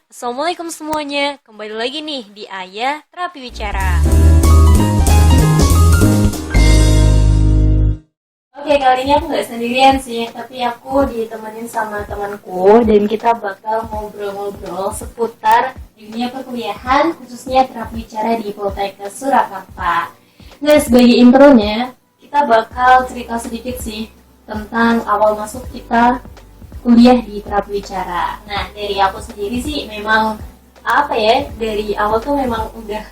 Assalamualaikum semuanya, kembali lagi nih di Ayah Terapi Bicara. Oke, kali ini aku nggak sendirian sih, tapi aku ditemenin sama temanku dan kita bakal ngobrol-ngobrol seputar dunia perkuliahan, khususnya terapi bicara di Poltekkes Surakarta. Nah, sebagai intronya, kita bakal cerita sedikit sih tentang awal masuk kita kuliah di terapi bicara. Nah, dari aku sendiri sih memang dari awal tuh memang udah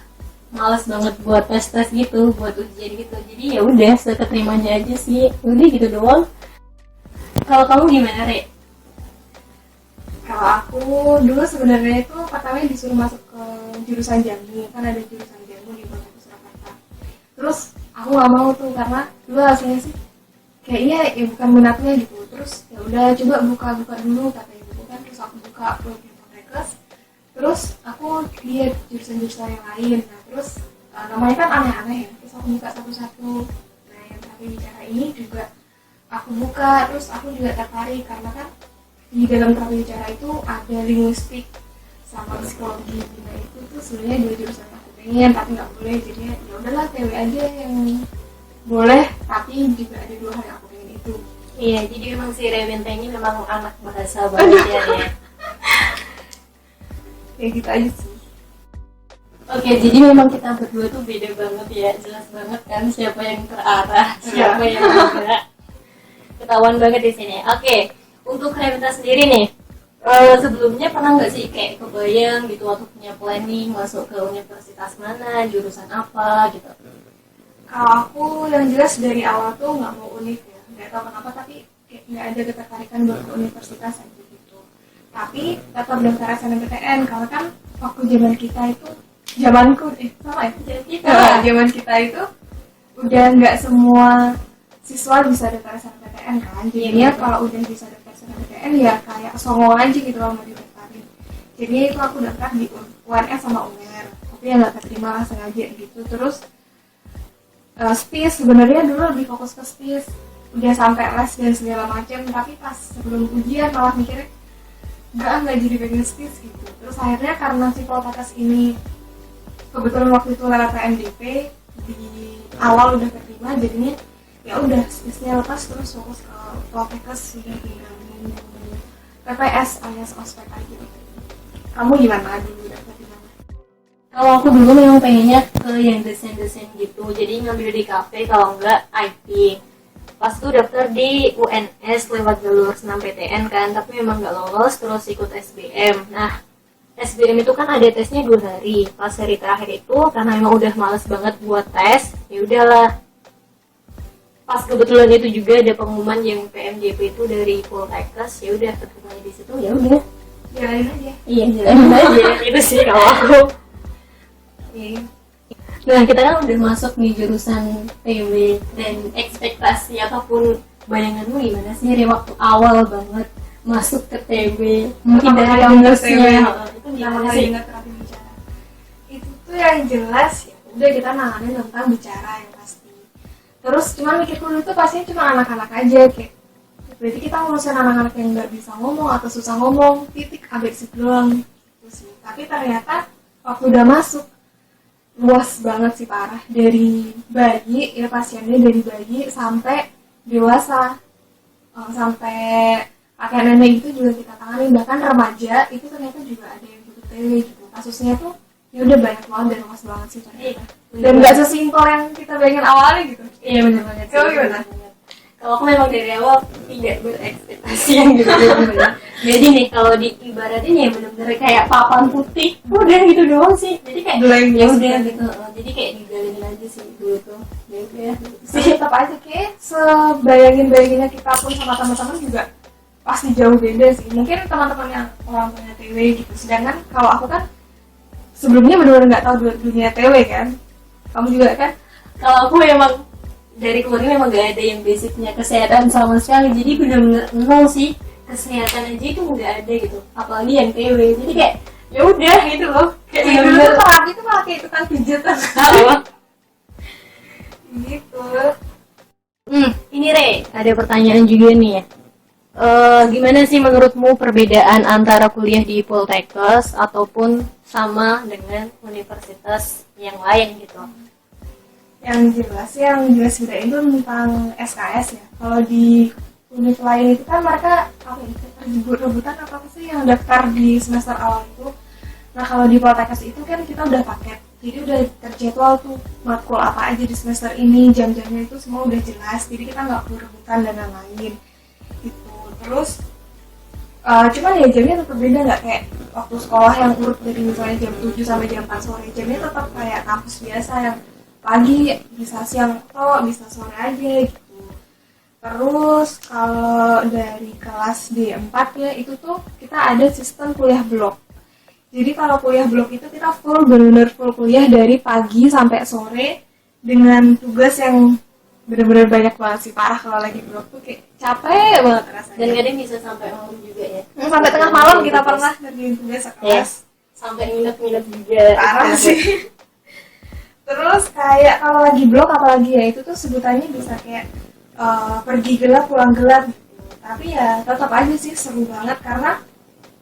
males banget buat tes gitu, buat ujian gitu. Jadi ya udah seketerimanya aja sih. Udah gitu doang. Kalau kamu gimana, Re? Kalau aku dulu sebenarnya itu pertamanya disuruh masuk ke jurusan jamu, kan ada jurusan jamu di Poltekkes Surakarta. Terus aku nggak mau tuh karena dulu hasilnya sih kayaknya ya bukan minatnya gitu. Terus ya udah coba buka dulu kata ibu kan, terus aku buka program Poltekkes. Terus aku lihat jurusan-jurusan yang lain. Nah terus namanya kan aneh-aneh ya. Terus aku buka satu-satu. Nah yang terapi bicara ini juga aku buka. Terus aku juga tertarik karena kan di dalam terapi bicara itu ada linguistik sama psikologi. Nah itu tuh sebenarnya dua jurusan aku pengen tapi nggak boleh. Jadi ya udahlah TW aja yang boleh. Tapi juga ada dua hal yang aku pengen itu. Iya, jadi memang si Rewenta ini memang anak bahasa banget ya. Ya gitu aja sih. Oke, jadi memang kita berdua tuh beda banget ya, jelas banget kan siapa yang terarah, siapa yang enggak. Ketahuan banget di sini. Oke, untuk Rewenta sendiri nih, sebelumnya pernah nggak sih kayak kebayang gitu waktu punya planning masuk ke universitas mana, jurusan apa gitu? Kalau aku yang jelas dari awal tuh nggak mau univ ya, nggak tahu kenapa tapi kayak nggak ada ketertarikan buat ke universitas aja gitu. Tapi tetap daftar SNMPTN karena kan waktu zamanku sama ya zaman kita itu udah nggak semua siswa bisa daftar SNMPTN kan. Jadinya kalau udah bisa daftar SNMPTN ya kayak songong aja gitu kalau mau didaftarin. Jadi itu aku daftar di UNS sama UNER, tapi ya nggak keterima lah sengaja gitu. Terus SPIS sebenarnya dulu lebih fokus ke SPIS, udah sampai les dan segala macam, tapi pas sebelum ujian malah mikirnya nggak jadi pengen SPIS gitu. Terus akhirnya karena si Poltekkes ini kebetulan waktu itu lewat PMDP di awal udah keterima, jadinya ya udah SPIS-nya lepas terus fokus ke Poltekkes udah tinggal PPS alias ospek aja. Kamu gimana dulu daftar di mana? Kalau aku dulu memang pengennya ke yang desain-desain gitu, jadi ngambil di kafe kalau enggak IT. Pas tuh daftar di UNS lewat jalur SNMPTN kan, tapi memang nggak lolos, terus ikut SBM. Nah, SBM itu kan ada tesnya 2 hari. Pas hari terakhir itu karena memang udah males banget buat tes, ya udahlah. Pas kebetulan itu juga ada pengumuman yang PMJP itu dari Poltekkes, ya udah keterima di situ, ya udah. Jalanin aja. Iya, jalanin aja. Itu sih kalau aku. Nah, kita kan udah masuk nih jurusan TW dan ekspektasi ataupun bayanganmu gimana sih dari waktu awal banget masuk ke TW? Mungkin dari kampusnya itu gimana sih? Terapi bicara itu tuh yang jelas ya udah kita nanganin tentang bicara yang pasti. Terus cuman mikirku dulu tuh pastinya cuma anak-anak aja, kayak berarti kita ngurusin anak-anak yang nggak bisa ngomong atau susah ngomong, titik ABC doang gitu sih. Tapi ternyata waktu udah masuk luas banget sih, parah, dari bayi ya, pasiennya dari bayi sampai dewasa, sampai kakek nenek itu juga kita tangani, bahkan remaja itu ternyata juga ada yang butuh TW gitu. Kasusnya tuh ya udah banyak banget dan luas banget sih ternyata. Dan nggak sesimpel yang kita bayangin awalnya gitu. Iya, benar banget. Kamu gimana? Kalau aku memang dari awal tidak berekspektasi yang gitu. Jadi nih kalau diibaratin ya benar-benar kayak papan putih, udah gitu doang sih. Jadi kayak ya udah gitu. Jadi kayak dijalin aja sih dulu tuh. Ya udah. Sih tetap aja kayak sebayangin-bayanginnya kita pun sama teman-teman juga pasti jauh beda sih. Mungkin teman-teman yang orang punya TW gitu. Sedangkan kalau aku kan sebelumnya benar-benar nggak tahu dunia TW kan. Kamu juga kan? Kalau aku memang dari keluarga memang gak ada yang basicnya kesehatan sama sekali, jadi benar-benar nol sih, kesehatan aja itu nggak ada gitu, apalagi yang TW. Jadi kayak ya udah gitu loh, kayak benar-benar terapi itu malah kayak tukang pijitan gitu. Ini Re, ada pertanyaan juga nih ya. Gimana sih menurutmu perbedaan antara kuliah di Poltekkes ataupun sama dengan universitas yang lain gitu? Yang jelas bedain itu tentang SKS ya. Kalau di univ lain itu kan mereka apa itu rebutan apa sih yang daftar di semester awal itu. Nah kalau di Poltekkes itu kan kita udah paket, jadi udah terjadwal tuh matkul apa aja di semester ini, jam-jamnya itu semua udah jelas, jadi kita nggak perlu rebutan dan lain-lain gitu. Terus cuman ya jamnya tetap beda, nggak kayak waktu sekolah yang urut dari misalnya jam 7 sampai jam 4 sore. Jamnya tetap kayak kampus biasa yang pagi bisa siang atau bisa sore aja gitu. Terus kalau dari kelas D4 ya itu tuh kita ada sistem kuliah blok. Jadi kalau kuliah blok itu kita benar-benar full kuliah dari pagi sampai sore dengan tugas yang benar-benar banyak banget sih, parah. Kalau lagi blok tuh kayak capek banget rasanya. Dan kadang bisa sampai malam juga ya. Sampai tengah malam kita pernah ngerjain tugas sekelas. Sampai nginep-nginep juga. Parah sih. Terus kayak kalau lagi blok apalagi ya itu tuh sebutannya bisa kayak pergi gelap pulang gelap gitu. Tapi ya tetap aja sih seru banget karena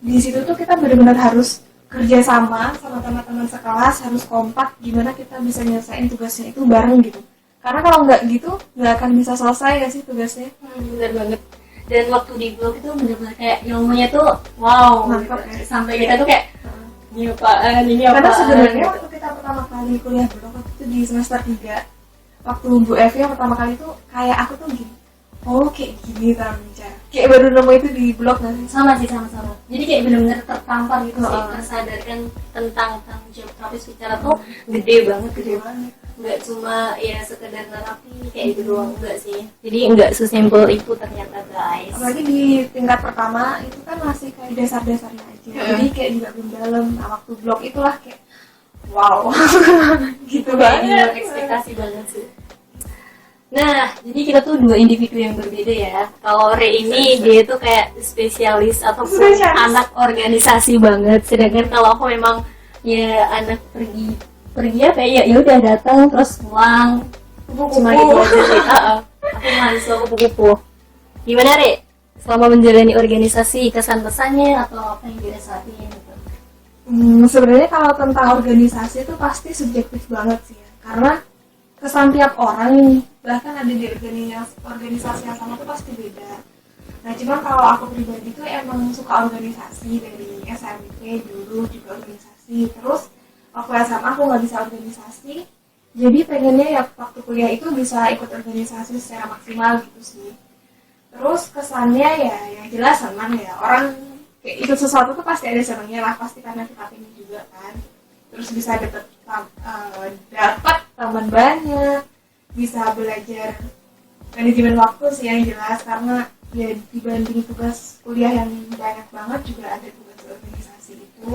di situ tuh kita benar-benar harus kerja sama teman-teman sekelas, harus kompak gimana kita bisa nyelesain tugasnya itu bareng gitu. Karena kalau nggak gitu nggak akan bisa selesai ya sih tugasnya. Bener banget. Dan waktu di blog itu bener-bener kayak ilmunya tuh wow mantap gitu. ya. Sampai kita tuh kayak ini apaan. Karena sebenarnya waktu kita pertama kali kuliah blog waktu itu di semester 3, waktu Bu Evi yang pertama kali tuh kayak aku tuh gini, oh kayak gini cara bicara, kayak baru nemu itu di blog nanti. Sama sih, sama-sama. Jadi kayak bener-bener tertampar gitu sih, tersadarkan tentang tanggung jawab terapis bicara tuh gede banget. Nggak cuma ya sekedar terapi kayak itu doang, enggak sih. Jadi nggak sesimpel itu ternyata guys. Apalagi di tingkat pertama itu kan masih kayak dasar-dasarnya aja, jadi kayak juga belum dalam. Nah waktu blog itulah kayak wow gitu Kayak di luar banget. ekspektasi banget sih. Nah, jadi kita tuh dua individu yang berbeda ya. Kalau Re ini dia tuh kayak spesialis ataupun anak organisasi banget. Sedangkan kalau aku memang ya anak pergi apa ya udah datang terus pulang. Cuma gitu aja sih. Aku mahasiswa kupu-kupu. Gimana Re? Selama menjalani organisasi, kesan-pesannya atau apa yang dirasain gitu? Sebenarnya kalau tentang organisasi itu pasti subjektif banget sih ya. Karena kesan tiap orang nih, bahkan ada di organisasi yang sama tuh pasti beda. Nah cuman kalau aku pribadi tuh emang suka organisasi dari SMP dulu juga organisasi. Terus waktu SMA aku nggak bisa organisasi, jadi pengennya ya waktu kuliah itu bisa ikut organisasi secara maksimal gitu sih. Terus kesannya ya yang jelas senang ya, orang kayak ikut sesuatu tuh pasti ada senangnya lah, pasti karena kita pengen juga kan. Terus bisa dapat teman banyak, bisa belajar manajemen waktu sih yang jelas, karena ya dibanding tugas kuliah yang banyak banget juga ada tugas organisasi itu.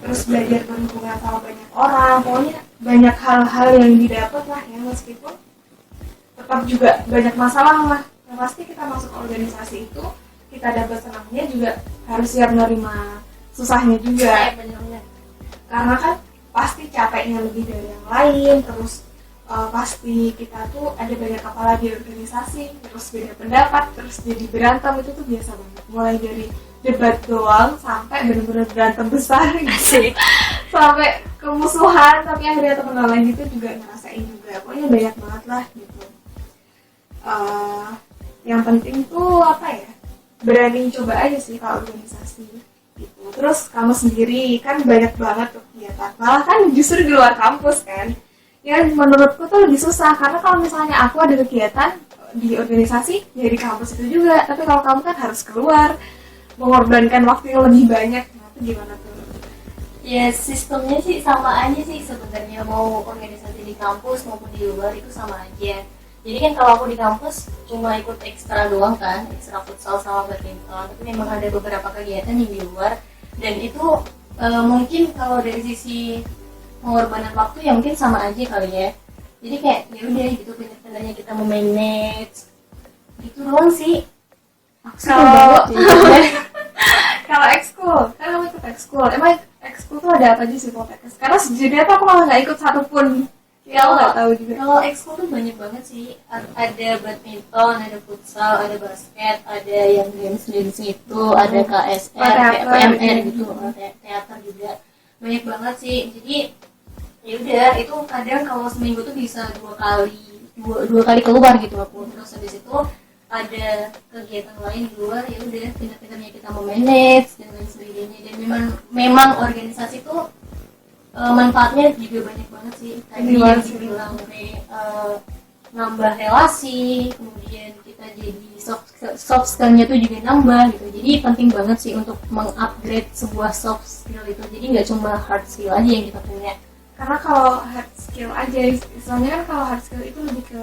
Terus belajar berhubungan sama banyak orang, pokoknya banyak hal-hal yang didapat lah ya, meskipun tetap juga banyak masalah lah. Yang pasti kita masuk organisasi itu kita dapat senangnya juga harus siap menerima susahnya juga. Karena kan pasti capeknya lebih dari yang lain, terus pasti kita tuh ada banyak kepala di organisasi, terus beda pendapat, terus jadi berantem, itu tuh biasa banget. Mulai dari debat doang sampai benar-benar berantem besar gitu. Sampai kemusuhan, tapi akhirnya teman lain itu juga ngerasain juga. Pokoknya banyak banget lah gitu. Yang penting tuh apa ya, berani coba aja sih kalau organisasi gitu. Terus kamu sendiri kan banyak banget tuh kegiatan, malah kan justru di luar kampus kan, ya menurutku tuh lebih susah. Karena kalau misalnya aku ada kegiatan di organisasi ya di kampus itu juga, tapi kalau kamu kan harus keluar, mengorbankan waktu yang lebih banyak. Nah itu gimana tuh? Ya sistemnya sih sama aja sih sebenarnya, mau organisasi di kampus maupun di luar itu sama aja. Jadi kan kalau aku di kampus cuma ikut ekstra doang kan, ekstra futsal sama badminton, tapi memang ada beberapa kegiatan yang di luar, dan itu mungkin kalau dari sisi pengorbanan waktu ya mungkin sama aja kali ya. Jadi kayak ya udah gitu, bener-benernya kita memanage itu doang sih. Kalau ekskul, kan kamu ikut ekskul, emang ekskul tuh ada apa aja sih Poltekkes? Karena sejujurnya tuh aku malah nggak ikut satupun Ya aku nggak tahu juga. Kalau ekskul tuh banyak banget sih. Ada badminton, ada futsal, ada basket, ada yang dance itu, ada KSR, kayak PMR gitu, teater juga. Banyak banget sih. Jadi ya udah, itu kadang kalau seminggu tuh bisa dua kali keluar gitu aku. Terus habis itu ada kegiatan lain di luar, ya udah pintar-pintarnya kita mau manage dan lain sebagainya. Dan memang organisasi tuh manfaatnya juga banyak banget sih. Tadi yang dibilang kayak nambah relasi, kemudian kita jadi soft skill-nya tuh juga nambah gitu. Jadi penting banget sih untuk mengupgrade sebuah soft skill itu. Jadi nggak cuma hard skill aja yang kita punya. Karena kalau hard skill aja, soalnya kan kalau hard skill itu lebih ke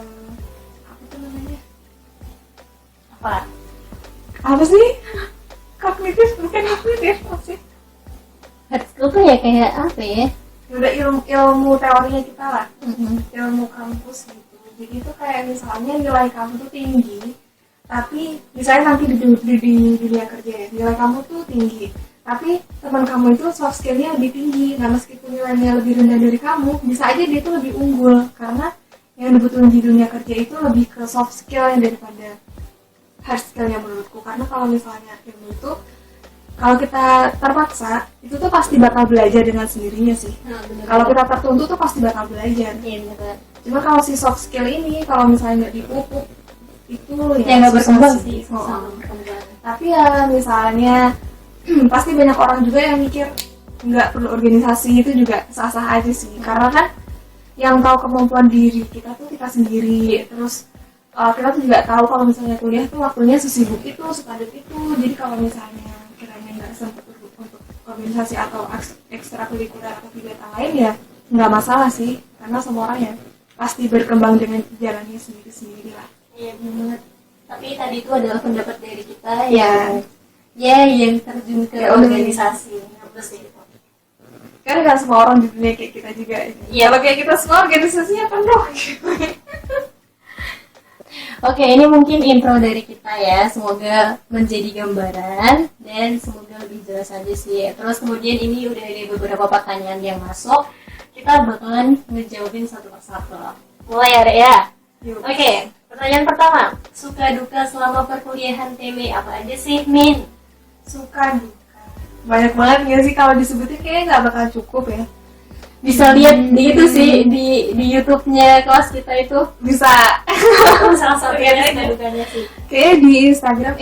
apa tuh namanya? Apa sih? Kognitif, bukan kognitif apa sih? Hard skill tuh ya kayak apa ya? Udah ilmu teorinya kita lah, ilmu kampus gitu. Jadi itu kayak misalnya nilai kamu tuh tinggi, tapi misalnya nanti di dunia kerja ya, nilai kamu tuh tinggi, tapi teman kamu itu soft skillnya lebih tinggi. Nah meskipun nilainya lebih rendah dari kamu, bisa aja dia tuh lebih unggul, karena yang dibutuhin di dunia kerja itu lebih ke soft skill yang daripada hard skillnya menurutku. Karena kalau misalnya ilmu itu, kalau kita terpaksa, itu tuh pasti bakal belajar dengan sendirinya sih. Kalau kita tertuntut tuh pasti bakal belajar. Iya benar. Cuma kalau si soft skill ini, kalau misalnya nggak dipupuk, itu ya nggak berkembang sih. Tapi ya misalnya pasti banyak orang juga yang mikir nggak perlu organisasi, itu juga sah-sah aja sih. Karena kan yang tahu kemampuan diri kita tuh kita sendiri. Terus kita tuh juga tahu kalau misalnya kuliah tuh waktunya sesibuk itu, sepadat itu. Jadi kalau misalnya kiranya nggak sempat untuk organisasi atau ekstrakurikuler atau kegiatan lain, ya nggak masalah sih. Karena semua orang ya pasti berkembang dengan jalannya sendiri-sendiri lah. Iya benar. Tapi tadi itu adalah pendapat dari kita yang terjun ke organisasi. Terus gitu. Kan nggak semua orang di dunia kayak kita juga. Iya. Kalau kayak kita semua organisasinya penuh. Oke, ini mungkin intro dari kita ya. Semoga menjadi gambaran dan semoga lebih jelas aja sih. Terus kemudian ini udah ada beberapa pertanyaan yang masuk. Kita bakalan ngejawabin satu persatu. Mulai ya, Rek ya? Oke, pertanyaan pertama. Suka duka selama perkuliahan TW apa aja sih, Min? Suka duka. Banyak banget nggak sih, kalau disebutin kayaknya nggak bakal cukup ya. Bisa lihat di itu sih, di YouTube-nya kelas kita itu. Bisa. Salah satunya suka dukanya sih. Kayaknya di Instagram,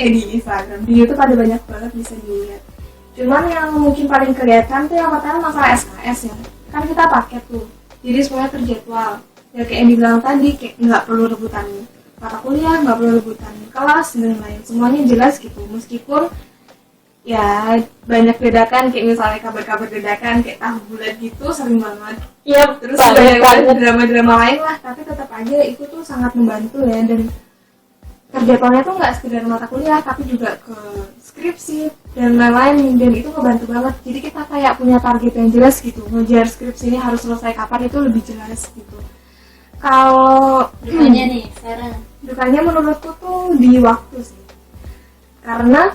di YouTube ada banyak banget bisa dilihat. Cuman yang mungkin paling kelihatan tuh yang pertama masalah SKS ya. Kan kita paket tuh, jadi semuanya terjadwal. Ya kayak yang dibilang tadi, kayak nggak perlu rebutan mata kuliah, nggak perlu rebutan kelas dan lain. Semuanya jelas gitu. Meskipun ya banyak dadakan, kayak misalnya kabar-kabar dadakan kayak tahu bulat gitu sering banget. Iya. Terus banyak drama-drama lain lah, tapi tetap aja itu tuh sangat membantu ya. Dan terjadwalnya tuh nggak sekedar mata kuliah, tapi juga ke skripsi dan lain-lain, dan itu ngebantu banget. Jadi kita kayak punya target yang jelas gitu, ngejar skripsi ini harus selesai kapan, itu lebih jelas gitu. Kalau dukanya nih sekarang, dukanya menurutku tuh di waktu sih, karena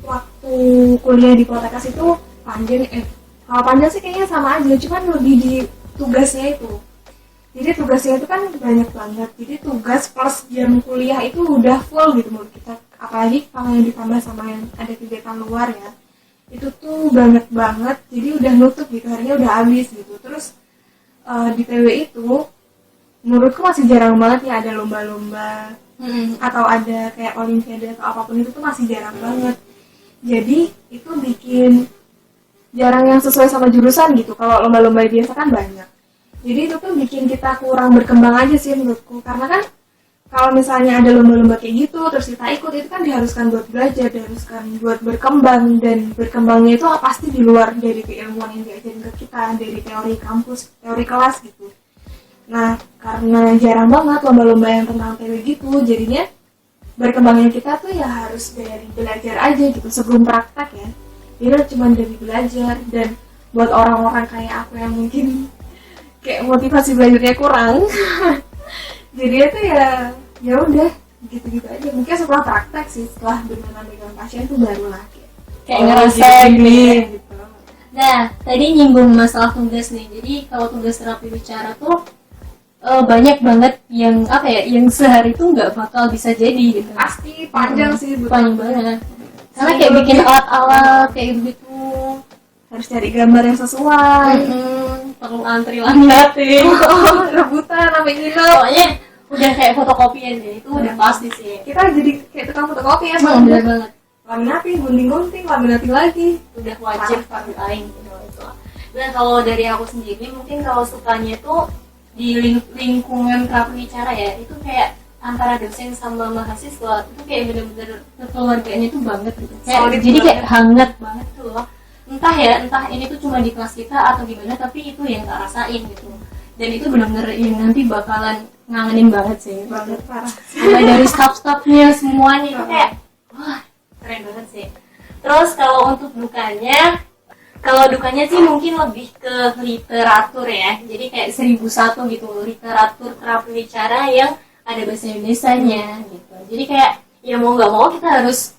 waktu kuliah di Poltekkes itu panjang. Kalau panjang sih kayaknya sama aja, cuman lebih di tugasnya itu. Jadi tugasnya itu kan banyak banget, jadi tugas plus jam kuliah itu udah full gitu menurut kita. Apalagi kalau yang ditambah sama yang ada kegiatan luar ya, itu tuh banyak banget, jadi udah nutup gitu, harinya udah habis gitu. Terus di TW itu menurutku masih jarang banget ya ada lomba-lomba atau ada kayak olimpiade atau apapun, itu tuh masih jarang banget. Jadi itu bikin jarang yang sesuai sama jurusan gitu. Kalau lomba-lomba biasa kan banyak, jadi itu tuh bikin kita kurang berkembang aja sih menurutku. Karena kan kalau misalnya ada lomba-lomba kayak gitu terus kita ikut, itu kan diharuskan buat belajar, diharuskan buat berkembang, dan berkembangnya itu pasti di luar dari keilmuan yang diajarin ke kita, dari teori kampus, teori kelas gitu. Nah, karena jarang banget lomba-lomba yang tentang TW gitu, jadinya berkembangnya kita tuh ya harus dari belajar aja gitu sebelum praktek ya. Jadi cuma dari belajar. Dan buat orang-orang kayak aku yang mungkin kayak motivasi belajarnya kurang, jadi itu ya udah gitu-gitu aja. Mungkin setelah praktek sih, setelah beneran dengan pasien tuh baru lah kayak ngerasa gini gitu. Nah, tadi nyinggung masalah tugas nih. Jadi kalau tugas terapi bicara tuh banyak banget yang apa ya, yang sehari tuh nggak bakal bisa jadi gitu. Pasti panjang sih, Panjang banget. Karena kayak bikin alat-alat kayak gitu, harus cari gambar yang sesuai. perlu antri laminating, Rebutan sampai nginep. pokoknya udah kayak fotokopi aja itu udah pasti sih. Kita jadi kayak tukang fotokopi ya, Bener banget. laminating, gunting-gunting, laminating lagi. Udah wajib fardu ain gitu itu. Nah kalau dari aku sendiri mungkin kalau sukanya tuh di lingkungan terapi bicara ya, itu kayak antara dosen sama mahasiswa itu kayak bener-bener kekeluarganya tuh banget gitu. Kayak, Solid jadi kayak banget. hangat banget tuh loh. Entah ini tuh cuma di kelas kita atau gimana, tapi itu yang tak rasain gitu. Dan itu bener-bener yang nanti bakalan ngangenin banget sih. Banget parah. Mulai dari staff-staffnya semuanya itu kayak wah keren banget sih. Terus kalau untuk dukanya sih mungkin lebih ke literatur ya. Jadi kayak 1001 gitu, literatur terapi bicara yang ada bahasa Indonesianya gitu. Jadi kayak ya mau nggak mau kita harus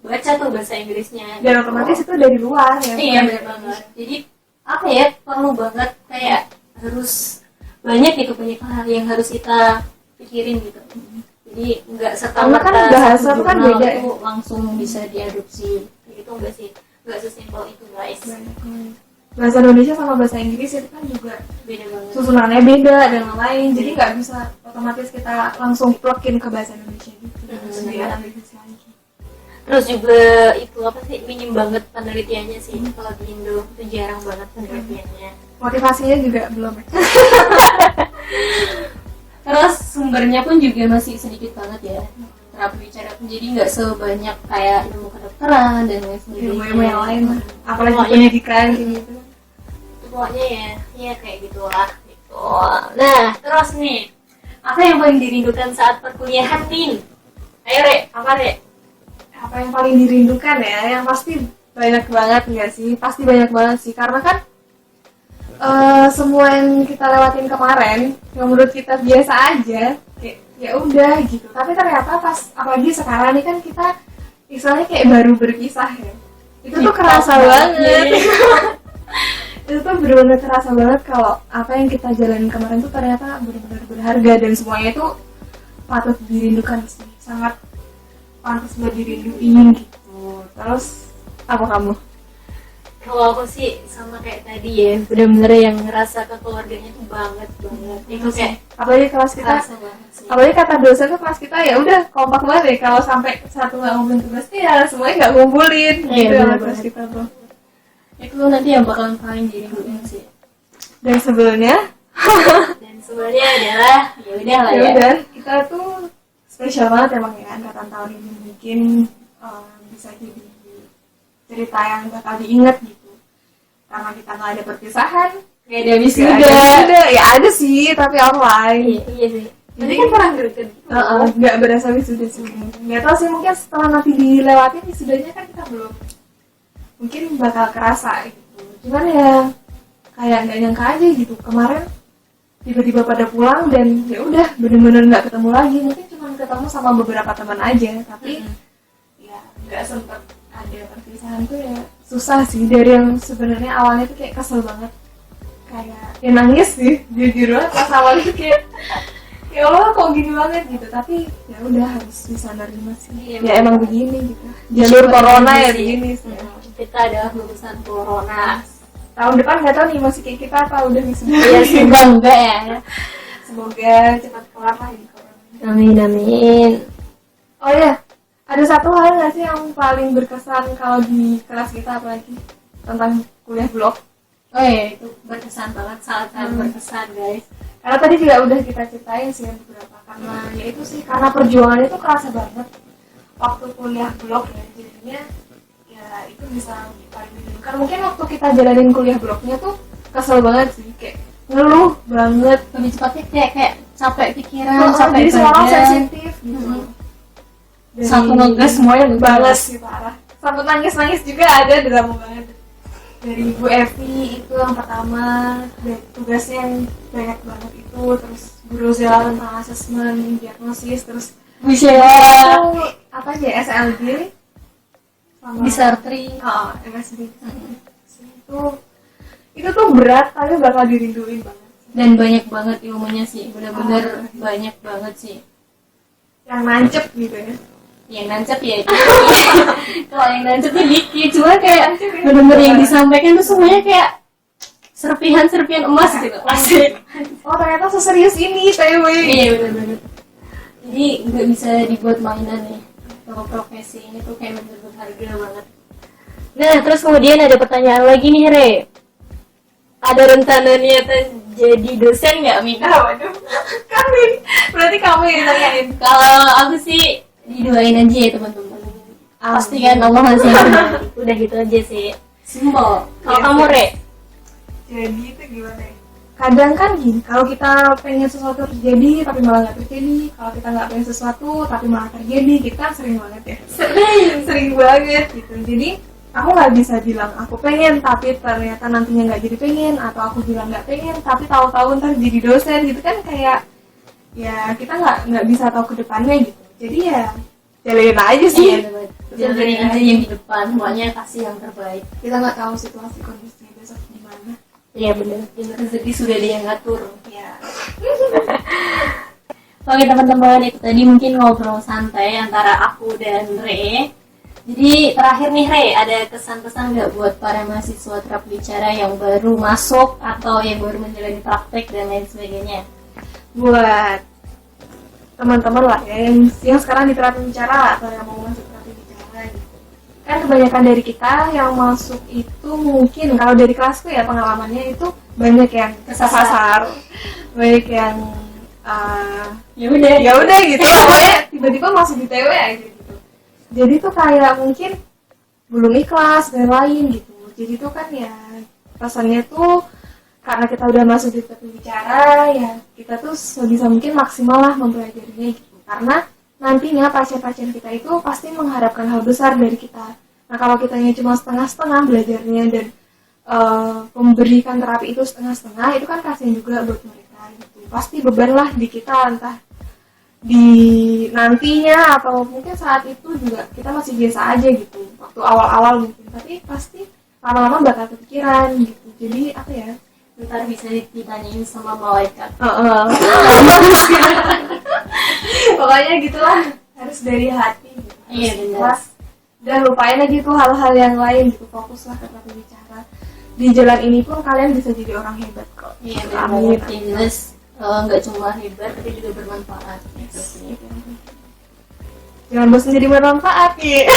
baca tuh bahasa Inggrisnya. Dan otomatis itu dari luar ya. Iya benar banget. Jadi apa ya, perlu banget kayak harus banyak gitu, banyak hal yang harus kita pikirin gitu. Jadi nggak Karena kan serta-merta bahasa satu tuh kan jurnal beda ya. itu langsung bisa diadopsi gitu, enggak sih, nggak sesimpel itu guys. Bahasa Indonesia sama bahasa Inggris itu kan juga Beda banget. susunannya beda dan lain-lain. Jadi nggak bisa otomatis kita langsung plugin ke bahasa Indonesia gitu. Harus dianalisis lagi. Terus juga itu apa sih, minim banget penelitiannya sih kalau di Indo, itu jarang banget penelitiannya. Motivasinya juga belum. Terus sumbernya pun juga masih sedikit banget ya, terapi bicara pun jadi nggak sebanyak kayak ilmu kedokteran dan lain sebagainya. Ilmu yang lain, apalagi Pokoknya- pendidikan gitu. Pokoknya ya kayak gitulah gitu. Nah terus nih, apa yang paling dirindukan saat perkuliahan nih? Ayo Rek, apa Rek? Apa yang paling dirindukan ya? Yang pasti banyak banget nggak sih? Pasti banyak banget sih, karena kan semua yang kita lewatin kemarin yang menurut kita biasa aja, kayak ya udah gitu. Tapi ternyata pas apalagi sekarang nih kan kita istilahnya kayak baru berpisah ya. Itu tuh kerasa banget. Itu tuh benar-benar terasa banget kalau apa yang kita jalanin kemarin tuh ternyata benar-benar berharga dan semuanya itu patut dirindukan sih. Sangat pantas buat dirinduin gitu. Terus apa kamu? Kalau aku sih sama kayak tadi ya, bener-bener yang ngerasa kekeluarganya tuh banget. Itu kayak Apalagi kelas kita, kerasa banget sih. apalagi kata dosen tuh kelas kita ya udah kompak banget ya, kalau sampai satu nggak ngumpulin tugas ya semuanya nggak ngumpulin Iya, gitu bener ya kelas banget. kita tuh. Itu nanti yang bakalan paling dirinduin sih. Dan sebelumnya Dan sebenarnya adalah ya udah lah ya ya. udah kita tuh spesial banget emang ya angkatan tahun ini, mungkin bisa jadi cerita yang bakal diingat gitu karena kita nggak ada perpisahan, Kayak ada nggak wisuda. ada wisuda. Ya ada sih tapi online. Iya sih. Jadi kan pernah greget gitu. Nggak berasa wisuda sih. Nggak tahu sih, mungkin setelah nanti dilewatin wisudanya kan kita belum, mungkin bakal kerasa gitu. Cuman ya kayak nggak nyangka aja gitu, kemarin tiba-tiba pada pulang dan ya udah bener-bener nggak ketemu lagi. Mungkin cuma ketemu sama beberapa teman aja, tapi ya nggak sempet ada perpisahan tuh ya susah sih. Dari yang sebenarnya awalnya tuh kayak kesel banget, kayak ya nangis sih jujur banget pas awalnya tuh kayak ya Allah kok gini banget gitu, tapi ya udah harus bisa nerima sih. Iya, Ya emang begini gitu, Iya, jalur emang corona begini ya sih. begini sih. Kita adalah lulusan corona. Tahun depan nggak tahu nih masih kayak kita apa udah bisa. Iya semoga enggak ya. Semoga cepat kelar lah ini corona. Amin. Oh ya, ada satu hal nggak sih yang paling berkesan kalau di kelas kita, apalagi tentang kuliah blog? Oh iya, itu berkesan banget, sangat berkesan guys. Karena tadi juga udah kita ceritain sih beberapa, karena ya itu sih karena perjuangannya itu kerasa banget waktu kuliah blog ya, jadinya ya itu bisa paling dirindukan. Mungkin waktu kita jalanin kuliah blognya tuh kesel banget sih, kayak ngeluh banget. Lebih cepatnya kayak capek pikiran, capek Jadi semua orang badan. sensitif gitu. Dari- Satu ngegas semuanya balas sih parah. Sampai nangis juga ada, drama banget. Dari Bu Evi itu yang pertama, dan tugasnya yang banyak banget itu, terus Bu Rozela tentang asesmen, diagnosis, terus Bu Sheila itu apa aja SLB sama di Sartri. MSD. sih. Itu tuh berat tapi bakal dirinduin banget. Dan banyak banget ilmunya sih, bener-bener banyak banget sih. Yang nancep gitu ya. Yang nancep ya kalau yang nancepnya dikit, cuma kayak bener-bener yang disampaikan tuh semuanya kayak serpihan emas gitu. Asik. Oh ternyata seserius ini TW. Iya bener-bener. Jadi nggak bisa dibuat mainan nih. Kalau profesi ini tuh kayak bener-bener berharga banget. Nah terus kemudian ada pertanyaan lagi nih Re. Ada rencana niatan jadi dosen nggak Min? Waduh, Kamin. Berarti kamu yang ditanyain. Kalau aku sih didoain aja ya teman-teman. Pasti kan Allah masih berkati. Udah gitu aja sih. Simpel. Kalau Iya, kamu Re? Jadi itu gimana ya? Kadang kan gini, kalau kita pengen sesuatu terjadi tapi malah nggak terjadi, kalau kita nggak pengen sesuatu tapi malah terjadi, kita sering banget ya. Sering banget gitu. Jadi aku nggak bisa bilang aku pengen tapi ternyata nantinya nggak jadi pengen, atau aku bilang nggak pengen tapi tahu-tahu ntar jadi dosen gitu kan, kayak ya kita nggak bisa tahu ke depannya gitu. Jadi ya jalanin aja sih. Iya benar. Jalanin aja yang di depan, semuanya kasih yang terbaik. Kita nggak tahu situasi kondisinya besok gimana. Iya benar. Rezeki sudah ada yang ngatur. Ya. Oke teman-teman, itu tadi mungkin ngobrol santai antara aku dan Re. Jadi terakhir nih Re, ada kesan-pesan nggak buat para mahasiswa terapi bicara yang baru masuk atau yang baru menjalani praktek dan lain sebagainya? Buat teman-teman lah ya yang sekarang di terapi bicara atau yang mau masuk terapi bicara gitu. Kan kebanyakan dari kita yang masuk itu mungkin kalau dari kelasku ya pengalamannya itu banyak yang kesasar, banyak yang ya udah gitu, pokoknya tiba-tiba masuk di TW aja gitu. Jadi tuh kayak mungkin belum ikhlas dan lain gitu. Jadi tuh kan ya rasanya tuh karena kita udah masuk di terapi bicara ya kita tuh sebisa mungkin maksimal lah mempelajarinya gitu. Karena nantinya pasien-pasien kita itu pasti mengharapkan hal besar dari kita. Nah kalau kitanya cuma setengah-setengah belajarnya dan memberikan terapi itu setengah-setengah, itu kan kasihan juga buat mereka gitu. Pasti beban lah di kita, entah di nantinya atau mungkin saat itu juga kita masih biasa aja gitu waktu awal-awal mungkin, tapi pasti lama-lama bakal kepikiran gitu. Jadi apa ya, Ntar bisa ditanyain sama malaikat. pokoknya gitulah, harus dari hati gitu. Iya benar. Dan lupain aja tuh hal-hal yang lain gitu, fokuslah ke terapi bicara. Di jalan ini pun kalian bisa jadi orang hebat kok. Iya benar. Jelas nggak cuma hebat tapi juga bermanfaat. Gitu sih. Jangan bosan jadi bermanfaat ya.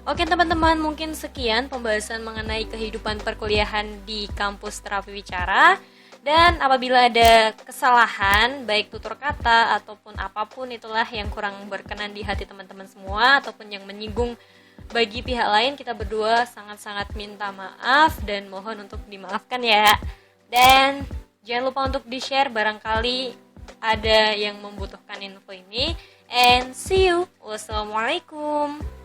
Oke teman-teman, mungkin sekian pembahasan mengenai kehidupan perkuliahan di kampus terapi bicara. Dan apabila ada kesalahan, baik tutur kata ataupun apapun itulah yang kurang berkenan di hati teman-teman semua, ataupun yang menyinggung bagi pihak lain, kita berdua sangat-sangat minta maaf dan mohon untuk dimaafkan ya. Dan jangan lupa untuk di-share barangkali ada yang membutuhkan info ini. And see you. Wassalamualaikum.